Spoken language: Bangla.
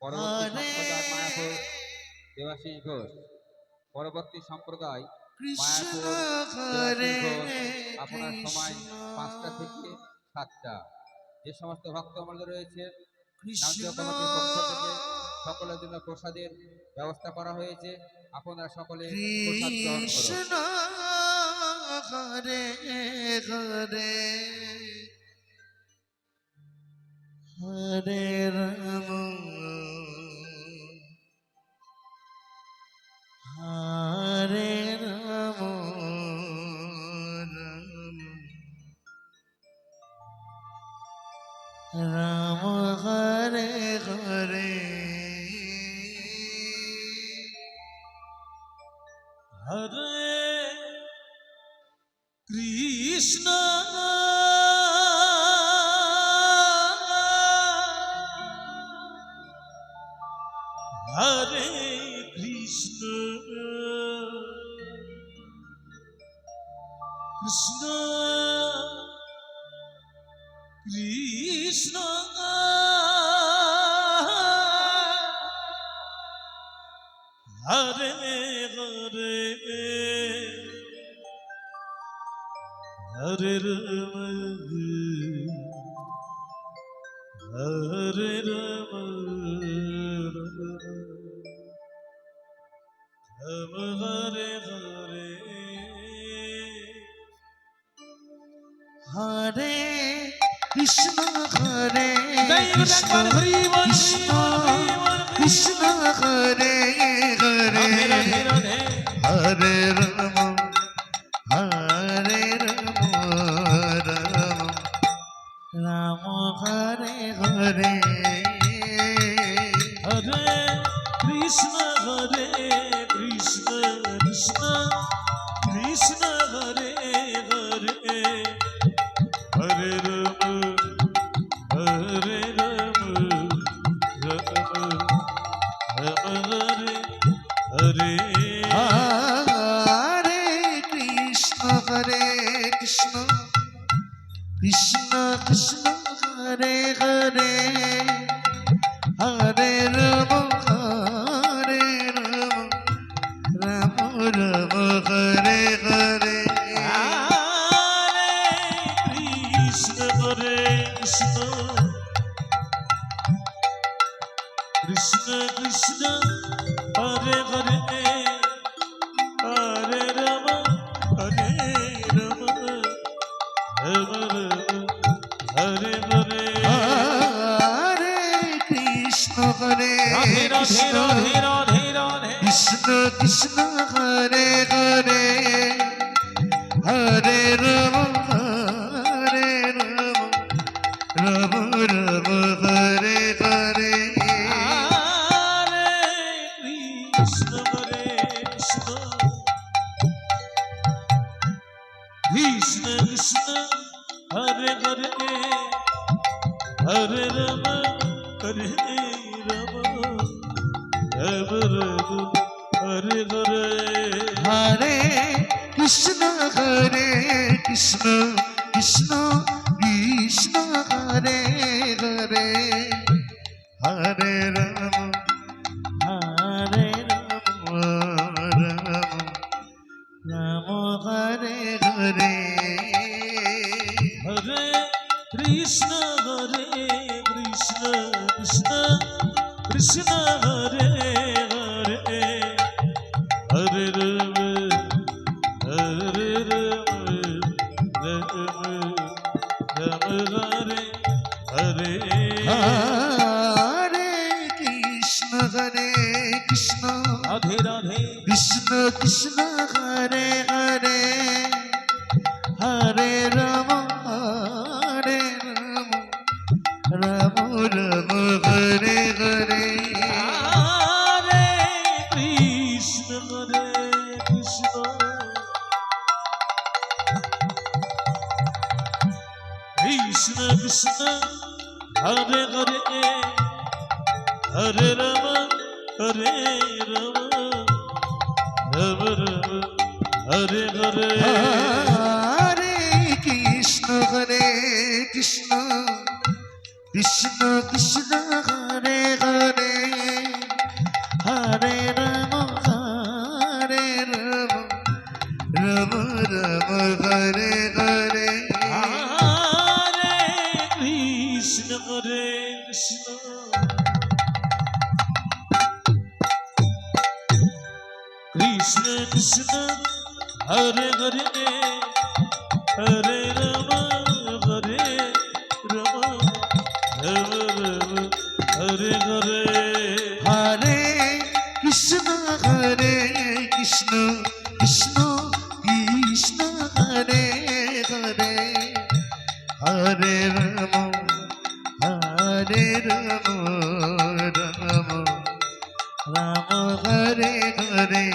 পরবর্তী সম্প্রদায় মায়াপুর দেবাশিস ঘোষ। পরবর্তী সম্প্রদায় কৃষ্ণ মায়াপুর হরে দেবাশিস ঘোষ। আপনার সময় কৃষ্ণ 5টা থেকে 7টা। যে সমস্ত ভক্তমণ্ডলী রয়েছে কৃষ্ণ নামদেব কমিটির পক্ষ থেকে সকলের জন্য প্রসাদের ব্যবস্থা করা হয়েছে। আপনারা সকলে প্রসাদ গ্রহণ করুন। কৃষ্ণ হরে হরে হরে রাম হরে রাম রাম রাম হরে হরে হরে কৃষ্ণ হরে কৃষ্ণ কৃষ্ণ কৃষ্ণ হরে হরে হরে রাম হরে রাম রাম হরে হরে হরে কৃষ্ণ হরে কৃষ্ণ কৃষ্ণ কৃষ্ণ হরে হরে হরে রাম হরে রাম রাম রাম হরে হরে হরে কৃষ্ণ হরে কৃষ্ণ কৃষ্ণ কৃষ্ণ হরে হরে হরে রাম হরে রাম রাম রাম হরে হরে হরে কৃষ্ণ হরে কৃষ্ণ কৃষ্ণ কৃষ্ণ হরে হরে হরে রাম হরে রাম রাম রাম হরে হরে কৃষ্ণ হরে কৃষ্ণ কৃষ্ণ কৃষ্ণ হরে হরে হরে রাম হরে রাম রাম রাম হরে হরে হরে কৃষ্ণ হরে কৃষ্ণ কৃষ্ণ কৃষ্ণ হরে হরে হরে রাম হরে রাম রাম রাম হরে হরে কৃষ্ণ হরে কৃষ্ণ কৃষ্ণ কৃষ্ণ হরে হরে হরে রাম হরে রাম রাম রাম হরে হরে হরে কৃষ্ণ হরে কৃষ্ণ কৃষ্ণ কৃষ্ণ হরে হরে হরে রাম হরে রাম রাম রাম হরে হরে হরে কৃষ্ণ হরে কৃষ্ণ কৃষ্ণ কৃষ্ণ হরে হরে হরে রাম হরে রাম রাম রাম হরে হরে হরে কৃষ্ণ হরে কৃষ্ণ রাধে রাধে কৃষ্ণ কৃষ্ণ হরে হরে হরে রাম হরে রাম রাম রাম হরে হরে হরে কৃষ্ণ হরে কৃষ্ণ কৃষ্ণ কৃষ্ণ হরে হরে হরে রাম হরে রাম রাম রাম হরে হরে হরে কৃষ্ণ হরে কৃষ্ণ কৃষ্ণ কৃষ্ণ হরে হরে কৃষ্ণ কৃষ্ণ হরে হরে হরে রাম হরে রাম রাম রাম হরে হরে হরে কৃষ্ণ কৃষ্ণ কৃষ্ণ কৃষ্ণ হরে হরে হরে রাম রাম রাম হরে হরে